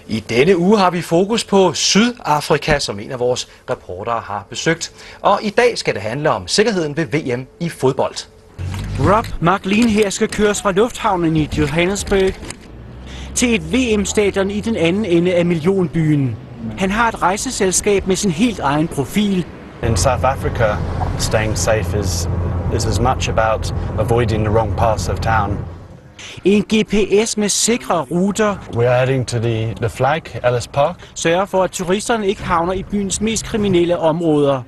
I denne uge har vi fokus på Sydafrika, som en af vores reportere har besøgt. Og i dag skal det handle om sikkerheden ved VM i fodbold. Rob McLean her skal køres fra lufthavnen i Johannesburg til et VM-stadion i den anden ende af millionbyen. Han har et rejseselskab med sin helt egen profil. In South Africa, staying safe is as much about avoiding the wrong parts of town. En GPS med sikre ruter We are heading to the Flag, Ellis Park. sørger for, at turisterne ikke havner i byens mest kriminelle områder.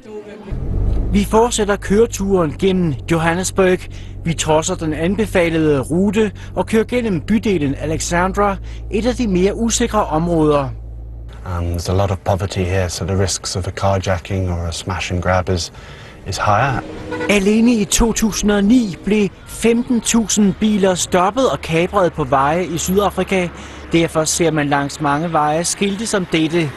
Vi fortsætter køreturen gennem Johannesburg. Vi trodser den anbefalede rute og kører gennem bydelen Alexandra, et af de mere usikre områder. There's a lot of poverty here, so the risks of a carjacking or a smash and grab is higher. Alene i 2009 blev 15.000 biler stoppet og kapret på veje i Sydafrika. Derfor ser man langs mange veje skilte som dette.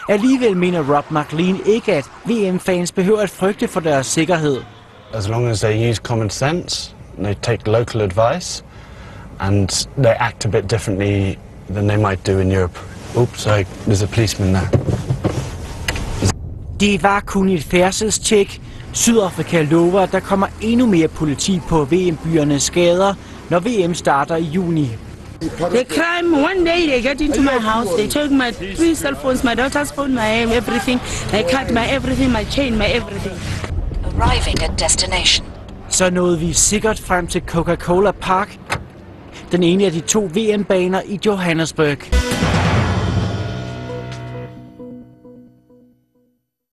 Alligevel mener Rob McLean ikke, at VM-fans behøver at frygte for deres sikkerhed. As long as they use common sense, they take local advice, and they act a bit differently than they might do in Europe. Oops, sorry, there's a policeman there. Det var kun et færdselstjek. Sydafrika lover, at der kommer endnu mere politi på VM-byernes gader, når VM starter i juni. The crime, one day they got into my house, they took my 3 cell phones, my daughter's phone, my everything. They cut my everything, my chain, my everything. Arriving at destination. Så nåede vi sikkert frem til Coca-Cola Park, den ene af de 2 VM-baner i Johannesburg.